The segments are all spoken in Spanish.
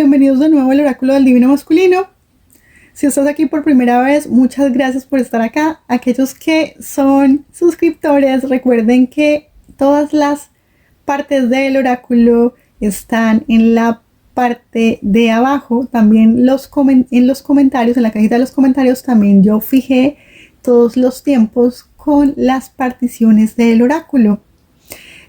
bienvenidos de nuevo al Oráculo del Divino Masculino. Si estás aquí por primera vez, muchas gracias por estar acá. Aquellos que son suscriptores, recuerden que todas las partes del oráculo están en la parte de abajo. También en los comentarios, en la cajita de los comentarios, también yo fijé todos los tiempos con las particiones del oráculo.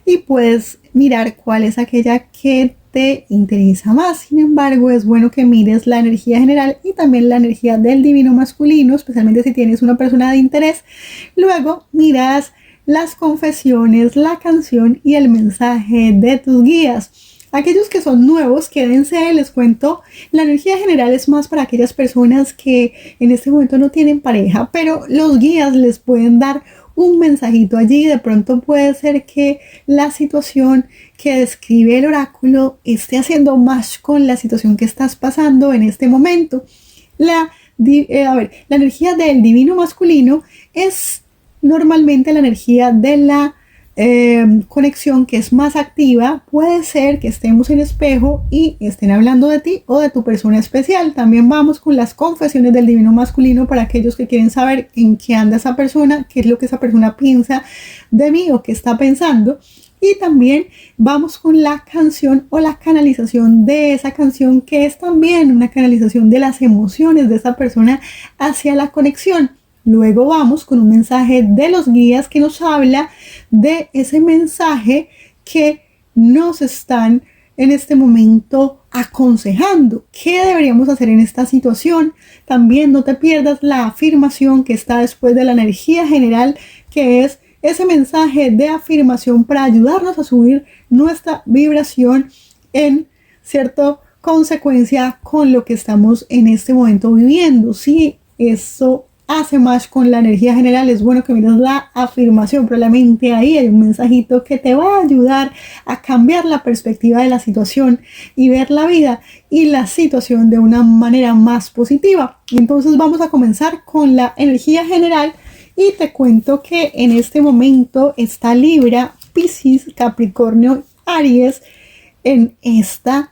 Y puedes mirar cuál es aquella que te interesa más. Sin embargo, es bueno que mires la energía general y también la energía del divino masculino, especialmente si tienes una persona de interés. Luego miras las confesiones, la canción y el mensaje de tus guías. Aquellos que son nuevos, quédense, les cuento, la energía general es más para aquellas personas que en este momento no tienen pareja, pero los guías les pueden dar un mensajito allí. De pronto puede ser que la situación que describe el oráculo esté haciendo match con la situación que estás pasando en este momento. La energía del divino masculino es normalmente la energía de la conexión que es más activa. Puede ser que estemos en espejo y estén hablando de ti o de tu persona especial. También vamos con las confesiones del divino masculino para aquellos que quieren saber en qué anda esa persona, qué es lo que esa persona piensa de mí o qué está pensando. Y también vamos con la canción o la canalización de esa canción, que es también una canalización de las emociones de esa persona hacia la conexión. Luego vamos con un mensaje de los guías que nos habla de ese mensaje que nos están en este momento aconsejando. ¿Qué deberíamos hacer en esta situación? También no te pierdas la afirmación que está después de la energía general, que es ese mensaje de afirmación para ayudarnos a subir nuestra vibración en cierta consecuencia con lo que estamos en este momento viviendo. Si eso hace más con la energía general, es bueno que mires la afirmación. Probablemente ahí hay un mensajito que te va a ayudar a cambiar la perspectiva de la situación y ver la vida y la situación de una manera más positiva. Entonces vamos a comenzar con la energía general y te cuento que en este momento está Libra, Piscis, Capricornio, Aries en esta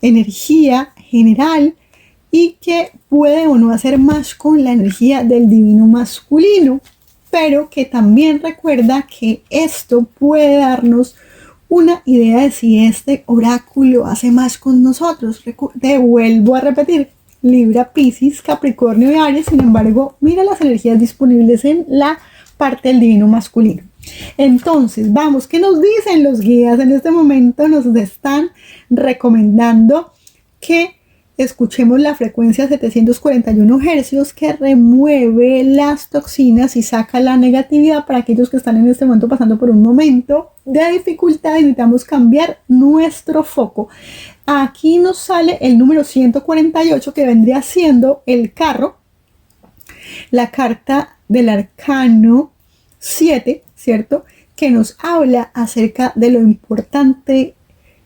energía general, y que puede o no hacer más con la energía del divino masculino, pero que también recuerda que esto puede darnos una idea de si este oráculo hace más con nosotros. Te vuelvo a repetir, Libra, Piscis, Capricornio y Aries. Sin embargo, mira las energías disponibles en la parte del divino masculino. Entonces, vamos, ¿qué nos dicen los guías? En este momento nos están recomendando que escuchemos la frecuencia 741 Hz, que remueve las toxinas y saca la negatividad para aquellos que están en este momento pasando por un momento de dificultad y necesitamos cambiar nuestro foco. Aquí nos sale el número 148, que vendría siendo el carro, la carta del arcano 7, ¿cierto? Que nos habla acerca de lo importante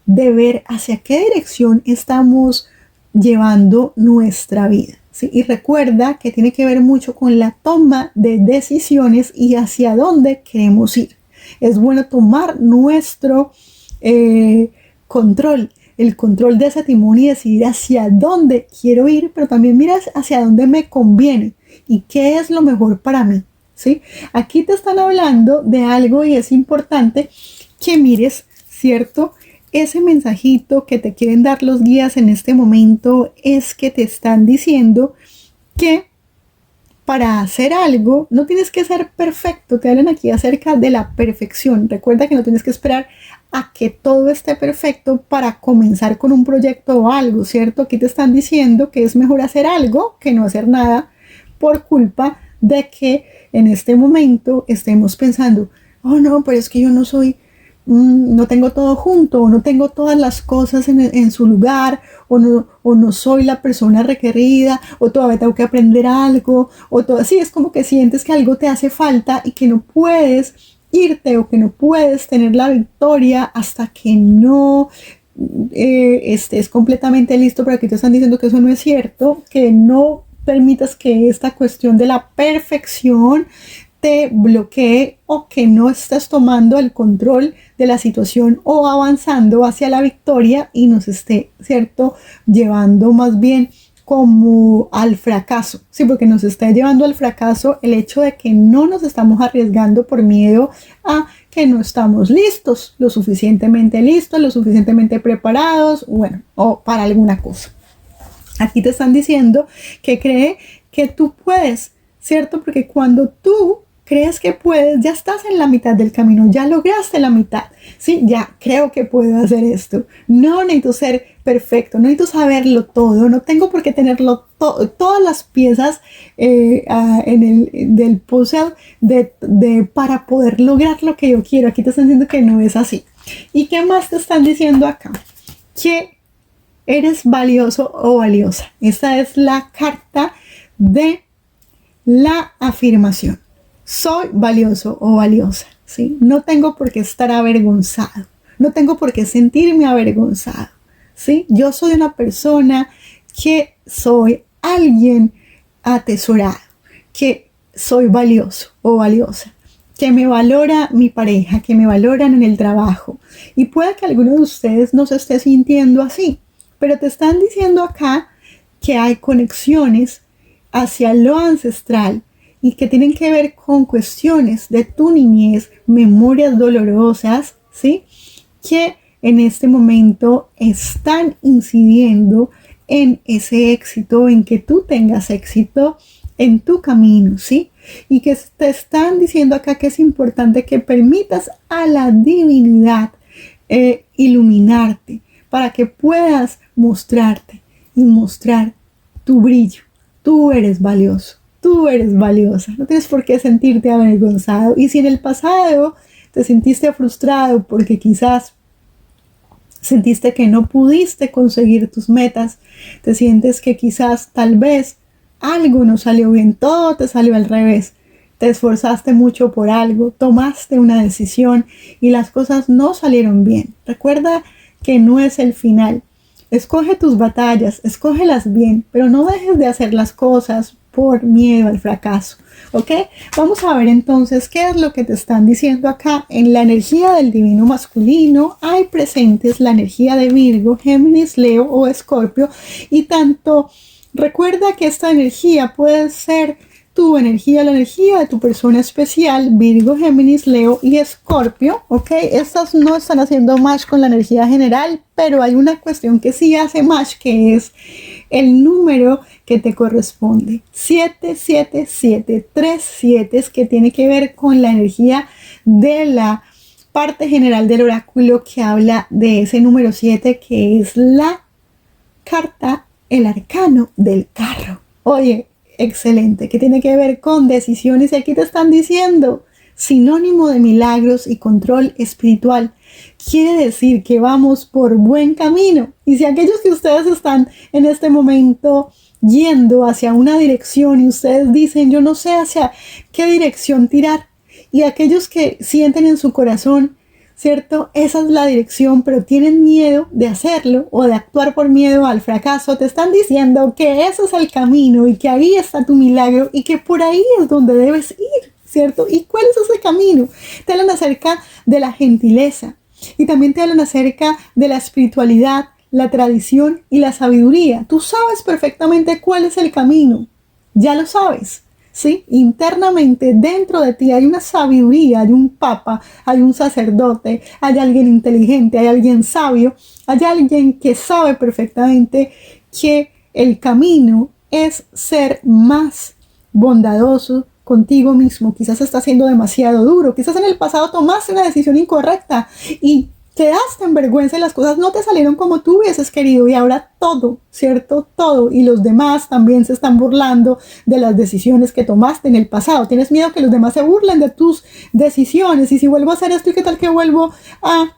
de ver hacia qué dirección estamos llevando nuestra vida, ¿sí? Y recuerda que tiene que ver mucho con la toma de decisiones y hacia dónde queremos ir. Es bueno tomar nuestro control, el control de ese timón y decidir hacia dónde quiero ir, pero también miras hacia dónde me conviene y qué es lo mejor para mí, ¿sí? Aquí te están hablando de algo y es importante que mires, ¿cierto? Ese mensajito que te quieren dar los guías en este momento es que te están diciendo que para hacer algo no tienes que ser perfecto. Te hablan aquí acerca de la perfección. Recuerda que no tienes que esperar a que todo esté perfecto para comenzar con un proyecto o algo, ¿cierto? Aquí te están diciendo que es mejor hacer algo que no hacer nada, por culpa de que en este momento estemos pensando, oh no, pero es que yo no soy, no tengo todo junto, o no tengo todas las cosas en su lugar, o no soy la persona requerida, o todavía tengo que aprender algo, o todo así. Es como que sientes que algo te hace falta y que no puedes irte o que no puedes tener la victoria hasta que no estés completamente listo. Pero aquí te están diciendo que eso no es cierto, que no permitas que esta cuestión de la perfección te bloquee o que no estés tomando el control de la situación o avanzando hacia la victoria y nos esté, ¿cierto?, llevando más bien como al fracaso, sí, porque nos está llevando al fracaso el hecho de que no nos estamos arriesgando por miedo a que no estamos listos, lo suficientemente listos, lo suficientemente preparados, bueno, o para alguna cosa. Aquí te están diciendo que cree que tú puedes, ¿cierto? Porque cuando tú crees que puedes, ya estás en la mitad del camino, ya lograste la mitad, ¿sí? Ya creo que puedo hacer esto. No necesito ser perfecto, no necesito saberlo todo, no tengo por qué tenerlo todas las piezas del puzzle para poder lograr lo que yo quiero. Aquí te están diciendo que no es así. ¿Y qué más te están diciendo acá? Que eres valioso o valiosa. Esta es la carta de la afirmación. Soy valioso o valiosa, ¿sí? No tengo por qué estar avergonzado. No tengo por qué sentirme avergonzado, ¿sí? Yo soy una persona que soy alguien atesorado, que soy valioso o valiosa, que me valora mi pareja, que me valoran en el trabajo. Y puede que alguno de ustedes no se esté sintiendo así, pero te están diciendo acá que hay conexiones hacia lo ancestral y que tienen que ver con cuestiones de tu niñez, memorias dolorosas, ¿sí?, que en este momento están incidiendo en ese éxito, en que tú tengas éxito en tu camino, ¿sí? Y que te están diciendo acá que es importante que permitas a la divinidad iluminarte para que puedas mostrarte y mostrar tu brillo. Tú eres valioso, tú eres valiosa, no tienes por qué sentirte avergonzado. Y si en el pasado te sentiste frustrado porque quizás sentiste que no pudiste conseguir tus metas, te sientes que quizás tal vez algo no salió bien, todo te salió al revés, te esforzaste mucho por algo, tomaste una decisión y las cosas no salieron bien. Recuerda que no es el final. Escoge tus batallas, escógelas bien, pero no dejes de hacer las cosas por miedo al fracaso, ¿ok? Vamos a ver entonces qué es lo que te están diciendo acá. En la energía del divino masculino hay presentes la energía de Virgo, Géminis, Leo o Escorpio, y tanto recuerda que esta energía puede ser tu energía, la energía de tu persona especial, Virgo, Géminis, Leo y Escorpio, ¿ok? Estas no están haciendo match con la energía general, pero hay una cuestión que sí hace match, que es el número que te corresponde. 777, 37, es que tiene que ver con la energía de la parte general del oráculo, que habla de ese número 7, que es la carta, el arcano del carro. Oye, excelente, que tiene que ver con decisiones, y aquí te están diciendo sinónimo de milagros y control espiritual. Quiere decir que vamos por buen camino. Y si aquellos que ustedes están en este momento yendo hacia una dirección y ustedes dicen, yo no sé hacia qué dirección tirar, y aquellos que sienten en su corazón, ¿cierto?, esa es la dirección, pero tienen miedo de hacerlo o de actuar por miedo al fracaso, te están diciendo que ese es el camino y que ahí está tu milagro y que por ahí es donde debes ir, ¿cierto? ¿Y cuál es ese camino? Te hablan acerca de la gentileza y también te hablan acerca de la espiritualidad, la tradición y la sabiduría. Tú sabes perfectamente cuál es el camino, ya lo sabes. ¿Sí? Internamente dentro de ti hay una sabiduría, hay un papa, hay un sacerdote, hay alguien inteligente, hay alguien sabio, hay alguien que sabe perfectamente que el camino es ser más bondadoso contigo mismo. Quizás está siendo demasiado duro, quizás en el pasado tomaste una decisión incorrecta y quedaste en vergüenza y las cosas no te salieron como tú hubieses querido, y ahora todo, ¿cierto? Todo, y los demás también se están burlando de las decisiones que tomaste en el pasado. Tienes miedo que los demás se burlen de tus decisiones, y si vuelvo a hacer esto, ¿y qué tal que vuelvo a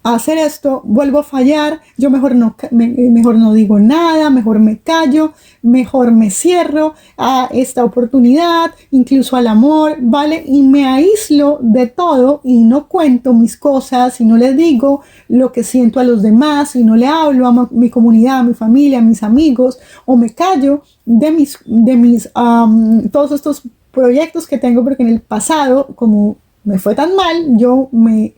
hacer esto? Vuelvo a fallar, yo mejor no digo nada, mejor me callo, mejor me cierro a esta oportunidad, incluso al amor, ¿vale? Y me aíslo de todo y no cuento mis cosas y no les digo lo que siento a los demás y no le hablo a mi comunidad, a mi familia, a mis amigos, o me callo de mis todos estos proyectos que tengo, porque en el pasado, como me fue tan mal, yo me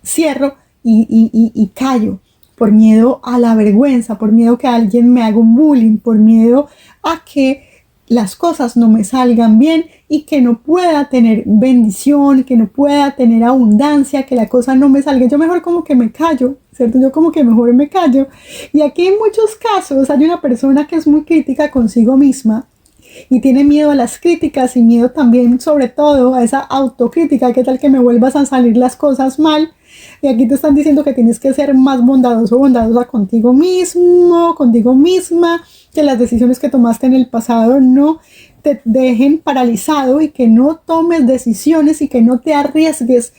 cierro y callo por miedo a la vergüenza, por miedo que alguien me haga un bullying, por miedo a que las cosas no me salgan bien y que no pueda tener bendición, que no pueda tener abundancia, que la cosa no me salga. Yo mejor como que me callo, ¿cierto? Yo como que mejor me callo. Y aquí en muchos casos hay una persona que es muy crítica consigo misma y tiene miedo a las críticas y miedo también sobre todo a esa autocrítica, qué tal que me vuelvas a salir las cosas mal. Y aquí te están diciendo que tienes que ser más bondadoso o bondadosa contigo mismo, contigo misma, que las decisiones que tomaste en el pasado no te dejen paralizado y que no tomes decisiones y que no te arriesgues.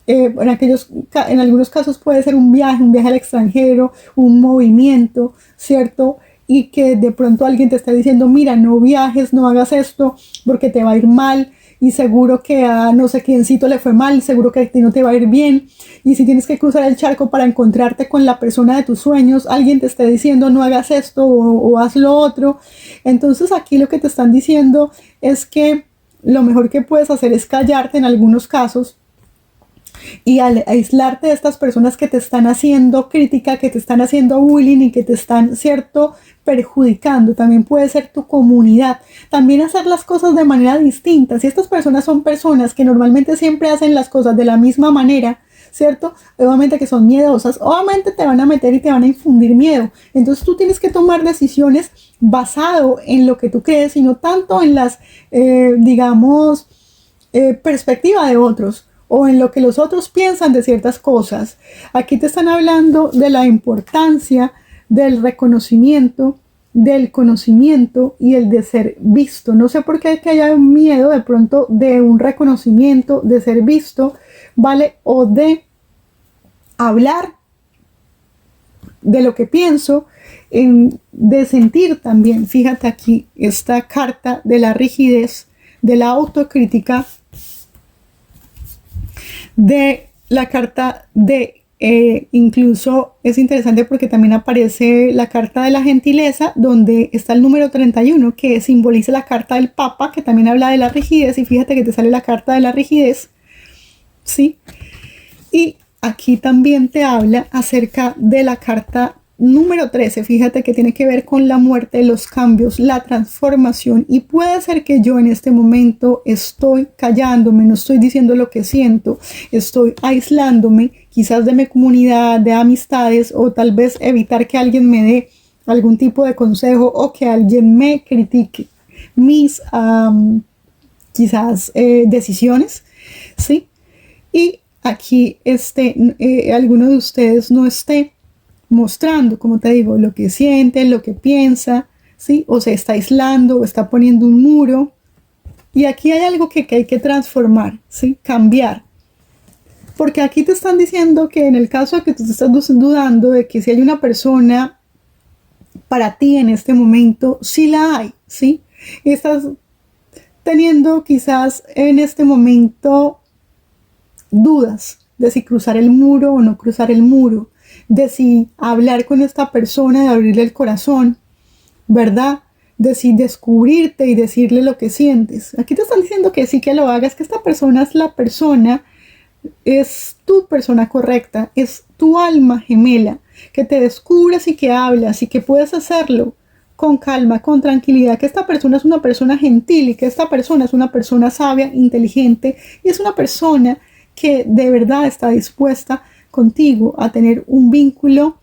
En algunos casos puede ser un viaje al extranjero, un movimiento, ¿cierto? Y que de pronto alguien te está diciendo, mira, no viajes, no hagas esto porque te va a ir mal y seguro que a no sé quiéncito le fue mal, seguro que a ti no te va a ir bien. Y si tienes que cruzar el charco para encontrarte con la persona de tus sueños, alguien te está diciendo no hagas esto o haz lo otro. Entonces aquí lo que te están diciendo es que lo mejor que puedes hacer es callarte en algunos casos y al aislarte de estas personas que te están haciendo crítica, que te están haciendo bullying y que te están, cierto, perjudicando. También puede ser tu comunidad. También hacer las cosas de manera distinta. Si estas personas son personas que normalmente siempre hacen las cosas de la misma manera, ¿cierto? Obviamente que son miedosas, obviamente te van a meter y te van a infundir miedo. Entonces tú tienes que tomar decisiones basado en lo que tú crees y no tanto en las, perspectiva de otros o en lo que los otros piensan de ciertas cosas. Aquí te están hablando de la importancia del reconocimiento, del conocimiento y el de ser visto. No sé por qué que haya miedo de pronto de un reconocimiento, de ser visto, ¿vale? O de hablar de lo que pienso, de sentir también. Fíjate aquí esta carta de la rigidez, de la autocrítica, de la carta de incluso es interesante porque también aparece la carta de la gentileza, donde está el número 31 que simboliza la carta del Papa, que también habla de la rigidez, y fíjate que te sale la carta de la rigidez, ¿sí? Y aquí también te habla acerca de la carta número 13, fíjate que tiene que ver con la muerte, los cambios, la transformación, y puede ser que yo en este momento estoy callándome, no estoy diciendo lo que siento, estoy aislándome quizás de mi comunidad, de amistades, o tal vez evitar que alguien me dé algún tipo de consejo o que alguien me critique mis quizás decisiones, ¿sí? Y aquí alguno de ustedes no esté mostrando, como te digo, lo que siente, lo que piensa, ¿sí? O se está aislando o está poniendo un muro. Y aquí hay algo que hay que transformar, ¿sí? Cambiar. Porque aquí te están diciendo que en el caso de que tú te estás dudando de que si hay una persona para ti en este momento, sí la hay, ¿sí? Y estás teniendo quizás en este momento dudas de si cruzar el muro o no cruzar el muro, de si hablar con esta persona, de abrirle el corazón, ¿verdad? De si descubrirte y decirle lo que sientes. Aquí te están diciendo que sí que lo hagas, que esta persona es la persona, es tu persona correcta, es tu alma gemela, que te descubras y que hablas y que puedes hacerlo con calma, con tranquilidad, que esta persona es una persona gentil y que esta persona es una persona sabia, inteligente y es una persona que de verdad está dispuesta contigo a tener un vínculo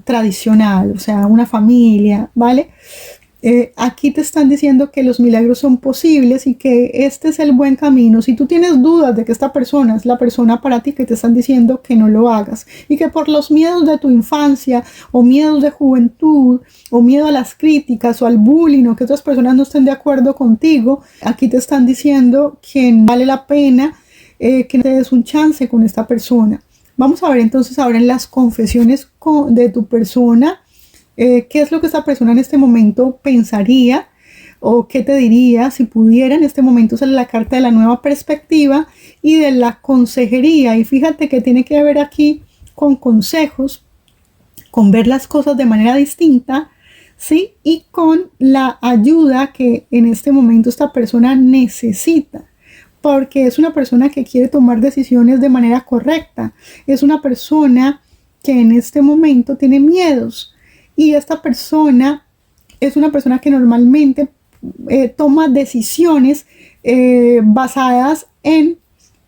tradicional, o sea, una familia, ¿vale? Aquí te están diciendo que los milagros son posibles y que este es el buen camino. Si tú tienes dudas de que esta persona es la persona para ti, que te están diciendo que no lo hagas y que por los miedos de tu infancia o miedos de juventud o miedo a las críticas o al bullying o que otras personas no estén de acuerdo contigo, aquí te están diciendo que no vale la pena que te des un chance con esta persona. Vamos a ver entonces ahora en las confesiones de tu persona, qué es lo que esta persona en este momento pensaría o qué te diría si pudiera en este momento usar la carta de la nueva perspectiva y de la consejería. Y fíjate que tiene que ver aquí con consejos, con ver las cosas de manera distinta, ¿sí? Y con la ayuda que en este momento esta persona necesita, porque es una persona que quiere tomar decisiones de manera correcta, es una persona que en este momento tiene miedos y esta persona es una persona que normalmente toma decisiones basadas en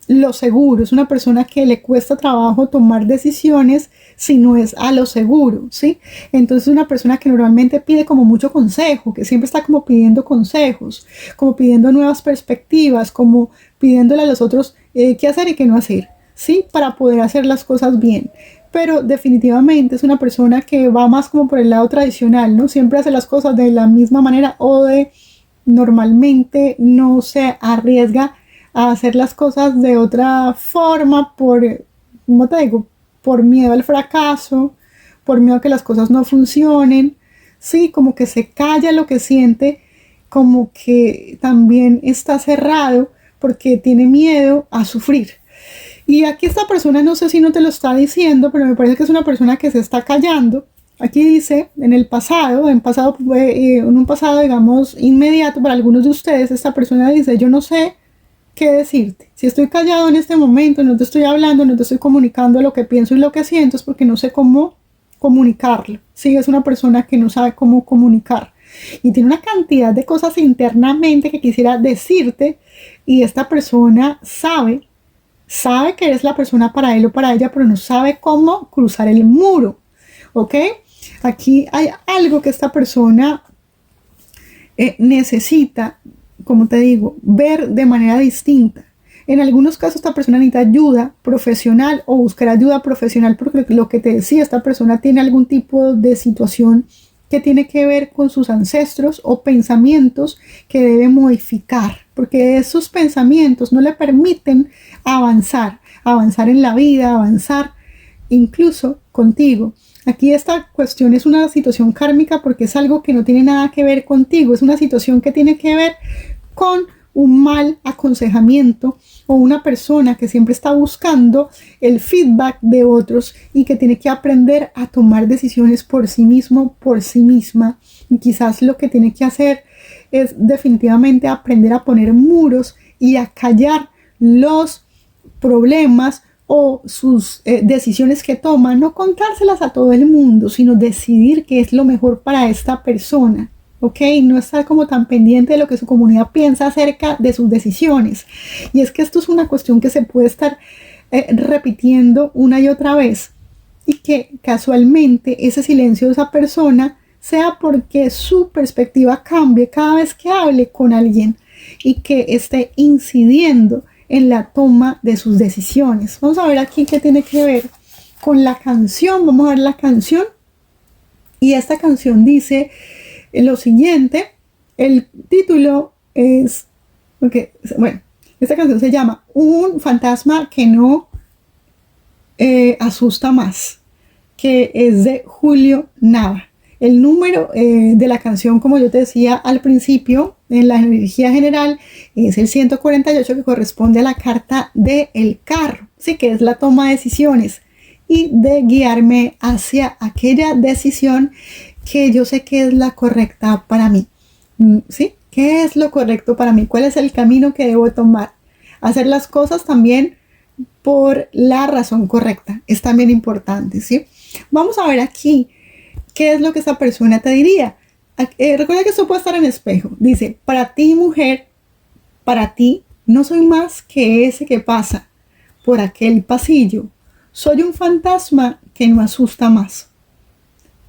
lo seguro, es una persona que le cuesta trabajo tomar decisiones si no es a lo seguro, ¿sí? Entonces es una persona que normalmente pide como mucho consejo, que siempre está como pidiendo consejos, como pidiendo nuevas perspectivas, como pidiéndole a los otros qué hacer y qué no hacer, ¿sí? Para poder hacer las cosas bien. Pero definitivamente es una persona que va más como por el lado tradicional, ¿no? Siempre hace las cosas de la misma manera o de normalmente no se arriesga a hacer las cosas de otra forma por, ¿cómo te digo? Por miedo al fracaso, por miedo a que las cosas no funcionen, sí, como que se calla lo que siente, como que también está cerrado porque tiene miedo a sufrir. Y aquí esta persona, no sé si no te lo está diciendo, pero me parece que es una persona que se está callando. Aquí dice, en el pasado, en un pasado, digamos, inmediato para algunos de ustedes, esta persona dice, yo no sé qué decirte. Si estoy callado en este momento, no te estoy hablando, no te estoy comunicando lo que pienso y lo que siento, es porque no sé cómo comunicarlo. Sí, es una persona que no sabe cómo comunicar. Y tiene una cantidad de cosas internamente que quisiera decirte y esta persona sabe que eres la persona para él o para ella, pero no sabe cómo cruzar el muro. ¿Ok? Aquí hay algo que esta persona necesita, como te digo, ver de manera distinta. En algunos casos esta persona necesita ayuda profesional o buscar ayuda profesional porque lo que te decía, esta persona tiene algún tipo de situación que tiene que ver con sus ancestros o pensamientos que debe modificar, porque esos pensamientos no le permiten avanzar en la vida, avanzar incluso contigo. Aquí esta cuestión es una situación kármica porque es algo que no tiene nada que ver contigo, es una situación que tiene que ver con un mal aconsejamiento o una persona que siempre está buscando el feedback de otros y que tiene que aprender a tomar decisiones por sí mismo, por sí misma. Y quizás lo que tiene que hacer es definitivamente aprender a poner muros y a callar los problemas o sus decisiones que toma, no contárselas a todo el mundo, sino decidir qué es lo mejor para esta persona. ¿Ok? No estar como tan pendiente de lo que su comunidad piensa acerca de sus decisiones. Y es que esto es una cuestión que se puede estar repitiendo una y otra vez y que casualmente ese silencio de esa persona sea porque su perspectiva cambie cada vez que hable con alguien y que esté incidiendo en la toma de sus decisiones. Vamos a ver aquí qué tiene que ver con la canción. Vamos a ver la canción. Y esta canción dice lo siguiente. El título es, bueno, esta canción se llama Un fantasma que no asusta más, que es de Julio Nava. El número de la canción, como yo te decía al principio, en la energía general, es el 148, que corresponde a la carta del carro, ¿sí? Que es la toma de decisiones y de guiarme hacia aquella decisión que yo sé que es la correcta para mí. ¿Sí? ¿Qué es lo correcto para mí? ¿Cuál es el camino que debo tomar? Hacer las cosas también por la razón correcta. Es también importante, ¿sí? Vamos a ver aquí qué es lo que esa persona te diría. Recuerda que esto puede estar en espejo. Dice, para ti, mujer, para ti, no soy más que ese que pasa por aquel pasillo. Soy un fantasma que no asusta más.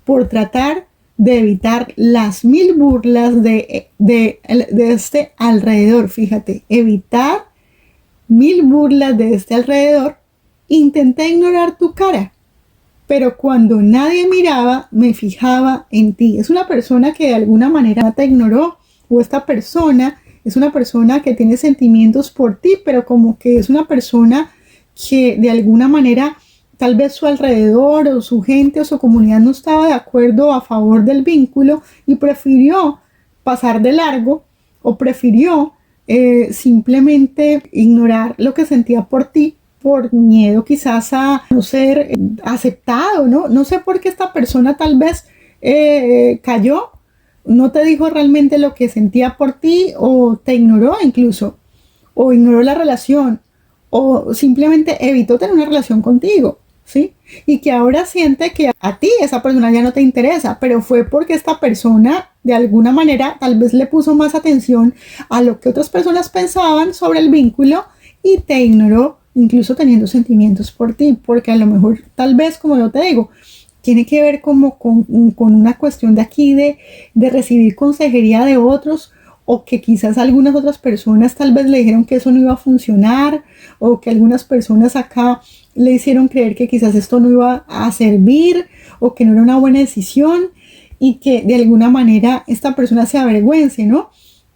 Por tratar de evitar las 1000 burlas de este alrededor. Fíjate, evitar 1000 burlas de este alrededor. Intenté ignorar tu cara, pero cuando nadie miraba, me fijaba en ti. Es una persona que de alguna manera te ignoró, o esta persona es una persona que tiene sentimientos por ti, pero como que es una persona que de alguna manera tal vez su alrededor o su gente o su comunidad no estaba de acuerdo a favor del vínculo y prefirió pasar de largo o prefirió simplemente ignorar lo que sentía por ti por miedo quizás a no ser aceptado, ¿no? No sé por qué esta persona tal vez cayó, no te dijo realmente lo que sentía por ti o te ignoró incluso, o ignoró la relación, o simplemente evitó tener una relación contigo, ¿sí? Y que ahora siente que a ti esa persona ya no te interesa, pero fue porque esta persona de alguna manera tal vez le puso más atención a lo que otras personas pensaban sobre el vínculo y te ignoró, incluso teniendo sentimientos por ti, porque a lo mejor tal vez, como yo te digo, tiene que ver como con una cuestión de aquí de recibir consejería de otros, o que quizás algunas otras personas tal vez le dijeron que eso no iba a funcionar, o que algunas personas acá le hicieron creer que quizás esto no iba a servir, o que no era una buena decisión, y que de alguna manera esta persona se avergüence, ¿no?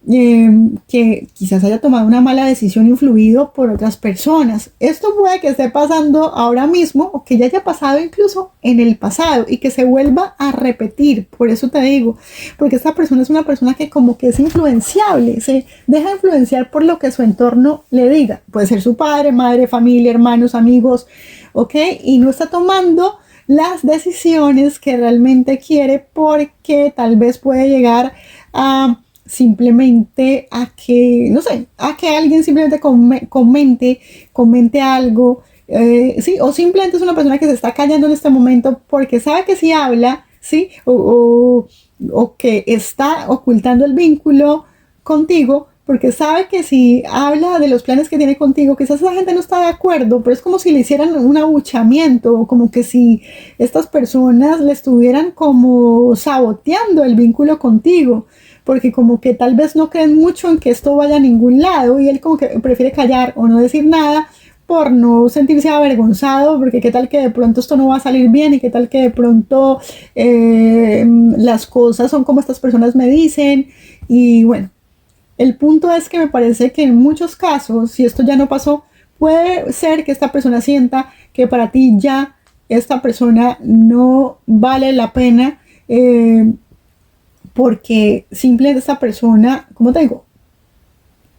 Que quizás haya tomado una mala decisión influido por otras personas. Esto puede que esté pasando ahora mismo o que ya haya pasado incluso en el pasado y que se vuelva a repetir. Por eso te digo, porque esta persona es una persona que como que es influenciable, se deja influenciar por lo que su entorno le diga. Puede ser su padre, madre, familia, hermanos, amigos, ¿ok? Y no está tomando las decisiones que realmente quiere porque tal vez puede llegar a simplemente a que, no sé, a que alguien simplemente comente algo, sí, o simplemente es una persona que se está callando en este momento porque sabe que si habla, sí, o que está ocultando el vínculo contigo, porque sabe que si habla de los planes que tiene contigo, quizás esa gente no está de acuerdo, pero es como si le hicieran un abuchamiento, o como que si estas personas le estuvieran como saboteando el vínculo contigo, porque como que tal vez no creen mucho en que esto vaya a ningún lado y él como que prefiere callar o no decir nada por no sentirse avergonzado, porque qué tal que de pronto esto no va a salir bien y qué tal que de pronto las cosas son como estas personas me dicen. Y bueno, el punto es que me parece que en muchos casos, si esto ya no pasó, puede ser que esta persona sienta que para ti ya esta persona no vale la pena, porque simplemente esta persona, como te digo,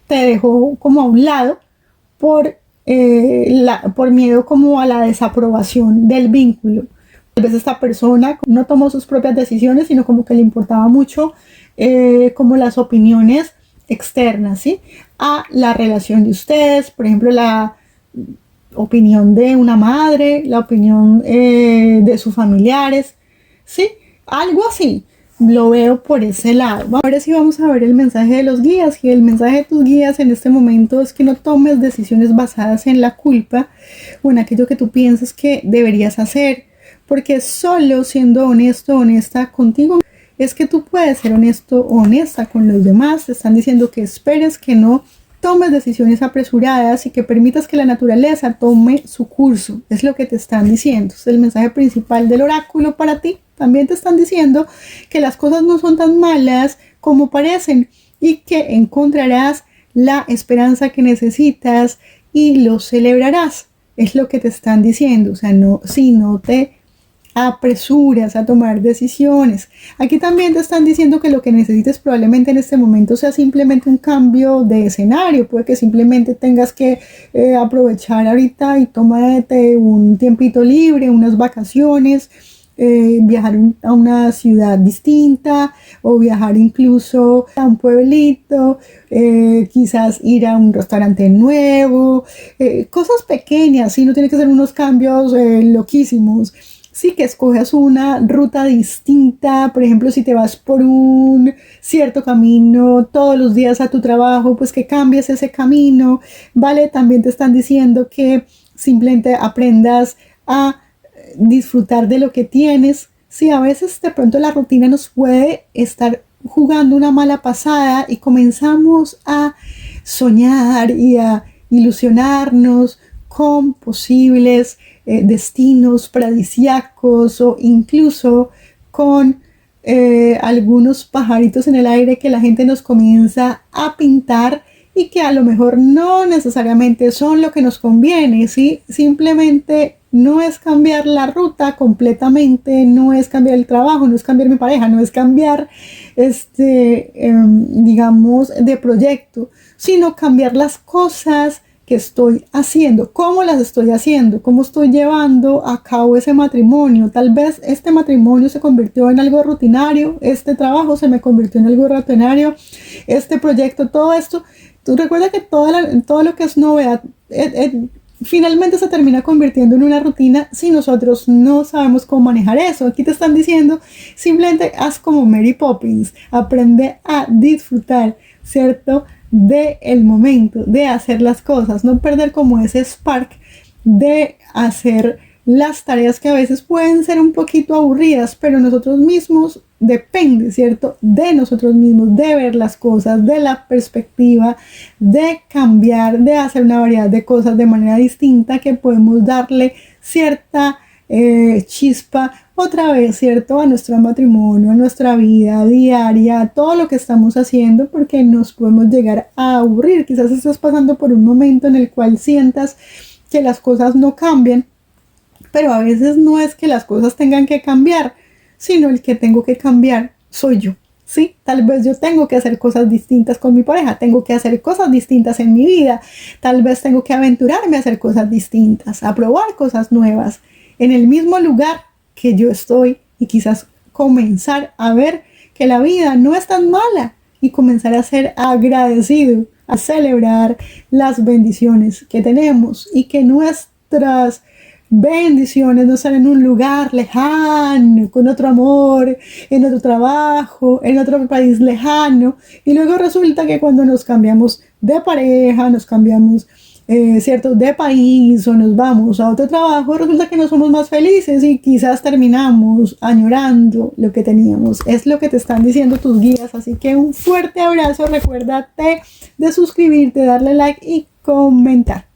te dejó como a un lado por, por miedo como a la desaprobación del vínculo. Tal vez esta persona no tomó sus propias decisiones, sino como que le importaba mucho como las opiniones externas, ¿sí? A la relación de ustedes, por ejemplo, la opinión de una madre, la opinión de sus familiares, ¿sí? Algo así. Lo veo por ese lado. Ahora sí vamos a ver el mensaje de los guías. Y el mensaje de tus guías en este momento es que no tomes decisiones basadas en la culpa o en aquello que tú piensas que deberías hacer, porque solo siendo honesto o honesta contigo es que tú puedes ser honesto o honesta con los demás. Te están diciendo que esperes, que no tomes decisiones apresuradas y que permitas que la naturaleza tome su curso. Es lo que te están diciendo. Es el mensaje principal del oráculo para ti. También te están diciendo que las cosas no son tan malas como parecen y que encontrarás la esperanza que necesitas y lo celebrarás. Es lo que te están diciendo. O sea, no, si no te apresuras a tomar decisiones. Aquí también te están diciendo que lo que necesites probablemente en este momento sea simplemente un cambio de escenario. Puede que simplemente tengas que aprovechar ahorita y tomarte un tiempito libre, unas vacaciones, viajar a una ciudad distinta o viajar incluso a un pueblito, quizás ir a un restaurante nuevo, cosas pequeñas, ¿sí? No tiene que ser unos cambios loquísimos. Sí, que escojas una ruta distinta, por ejemplo, si te vas por un cierto camino todos los días a tu trabajo, pues que cambies ese camino, ¿vale? También te están diciendo que simplemente aprendas a disfrutar de lo que tienes. Sí, a veces de pronto la rutina nos puede estar jugando una mala pasada y comenzamos a soñar y a ilusionarnos con posibles destinos paradisíacos o incluso con algunos pajaritos en el aire que la gente nos comienza a pintar y que a lo mejor no necesariamente son lo que nos conviene, ¿sí? Simplemente no es cambiar la ruta completamente, no es cambiar el trabajo, no es cambiar mi pareja, no es cambiar, digamos, de proyecto, sino cambiar las cosas que estoy haciendo, cómo las estoy haciendo, cómo estoy llevando a cabo ese matrimonio. Tal vez este matrimonio se convirtió en algo rutinario, este trabajo se me convirtió en algo rutinario, este proyecto, todo esto. Tú recuerda que todo lo que es novedad finalmente se termina convirtiendo en una rutina si nosotros no sabemos cómo manejar eso. Aquí te están diciendo, simplemente haz como Mary Poppins, aprende a disfrutar, ¿cierto?, de el momento, de hacer las cosas, no perder como ese spark de hacer las tareas que a veces pueden ser un poquito aburridas, pero nosotros mismos, depende, ¿cierto?, de nosotros mismos, de ver las cosas, de la perspectiva, de cambiar, de hacer una variedad de cosas de manera distinta que podemos darle cierta chispa otra vez, ¿cierto?, a nuestro matrimonio, a nuestra vida diaria, a todo lo que estamos haciendo, porque nos podemos llegar a aburrir. Quizás estás pasando por un momento en el cual sientas que las cosas no cambian, pero a veces no es que las cosas tengan que cambiar, sino el que tengo que cambiar soy yo. Sí, tal vez yo tengo que hacer cosas distintas con mi pareja, tengo que hacer cosas distintas en mi vida, tal vez tengo que aventurarme a hacer cosas distintas, a probar cosas nuevas en el mismo lugar que yo estoy y quizás comenzar a ver que la vida no es tan mala y comenzar a ser agradecido, a celebrar las bendiciones que tenemos y que nuestras bendiciones no están en un lugar lejano, con otro amor, en otro trabajo, en otro país lejano, y luego resulta que cuando nos cambiamos de pareja, nos cambiamos ¿cierto?, de país o nos vamos a otro trabajo, resulta que no somos más felices y quizás terminamos añorando lo que teníamos. Es lo que te están diciendo tus guías, así que un fuerte abrazo, recuérdate de suscribirte, darle like y comentar.